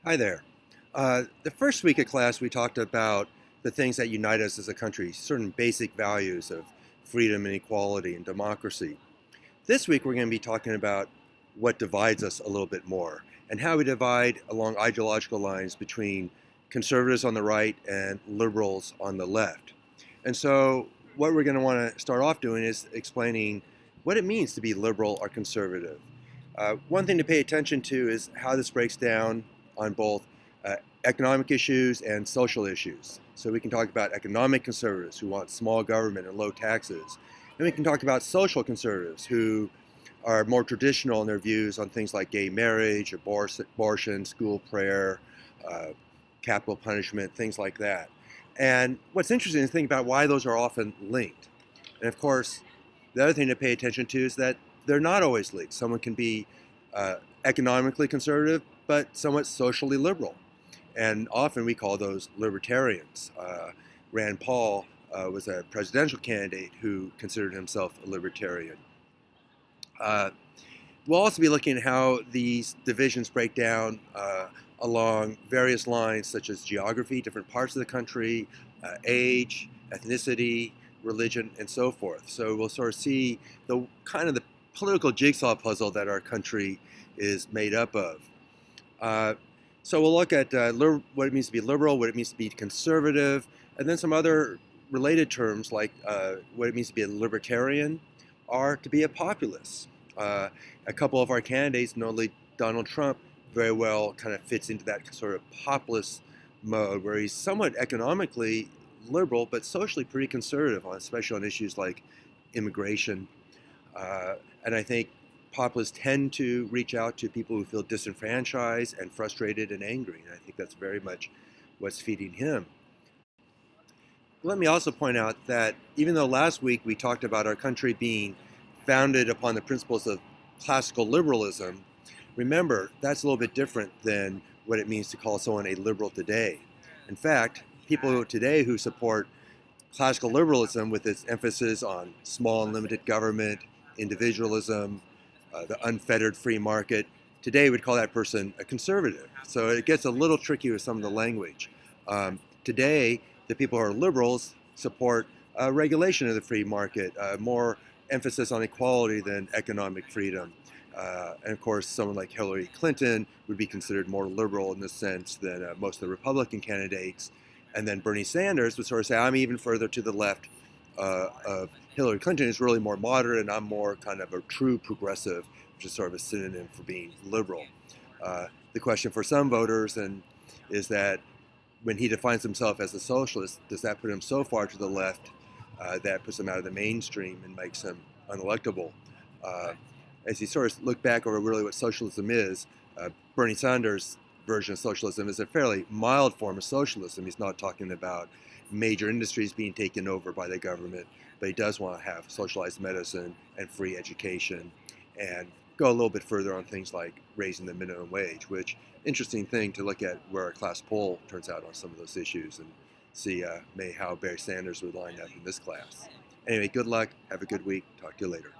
Hi there. The first week of class, we talked about the things that unite us as a country, certain basic values of freedom and equality and democracy. This week, we're going to be talking about what divides us a little bit more and how we divide along ideological lines between conservatives on the right and liberals on the left. And so, what we're going to want to start off doing is explaining what it means to be liberal or conservative. One thing to pay attention to is how this breaks down on both uh, economic issues and social issues. So we can talk about economic conservatives who want small government and low taxes. And we can talk about social conservatives who are more traditional in their views on things like gay marriage, abortion, school prayer, uh, capital punishment, things like that. And what's interesting is to think about why those are often linked. And of course, the other thing to pay attention to is that they're not always linked. Someone can be economically conservative, but somewhat socially liberal. And often we call those libertarians. Rand Paul was a presidential candidate who considered himself a libertarian. Uh, we'll also be looking at how these divisions break down along various lines, such as geography, different parts of the country, age, ethnicity, religion, and so forth. So we'll sort of see the kind of the political jigsaw puzzle that our country is made up of. Uh, so we'll look at what it means to be liberal, what it means to be conservative, and then some other related terms like what it means to be a libertarian or to be a populist. A couple of our candidates, notably Donald Trump, very well kind of fits into that sort of populist mode where he's somewhat economically liberal but socially pretty conservative, especially on issues like immigration. And I think populists tend to reach out to people who feel disenfranchised and frustrated and angry. And I think that's very much what's feeding him. Let me also point out that even though last week we talked about our country being founded upon the principles of classical liberalism, remember that's a little bit different than what it means to call someone a liberal today. In fact, people today who support classical liberalism with its emphasis on small and limited government, individualism, the unfettered free market, today we'd call that person a conservative. So it gets a little tricky with some of the language. Today, the people who are liberals support regulation of the free market, more emphasis on equality than economic freedom. And of course, someone like Hillary Clinton would be considered more liberal in this sense than most of the Republican candidates. And then Bernie Sanders would sort of say, I'm even further to the left of Hillary Clinton, is really more moderate, and I'm more kind of a true progressive, which is sort of a synonym for being liberal. The question for some voters is that when he defines himself as a socialist, does that put him so far to the left that puts him out of the mainstream and makes him unelectable? Uh, as you sort of look back over really what socialism is, Bernie Sanders' version of socialism is a fairly mild form of socialism. He's not talking about major industries being taken over by the government, but he does want to have socialized medicine and free education and go a little bit further on things like raising the minimum wage, which interesting thing to look at where a class poll turns out on some of those issues and see how Barry Sanders would line up in this class. Anyway, good luck. Have a good week. Talk to you later.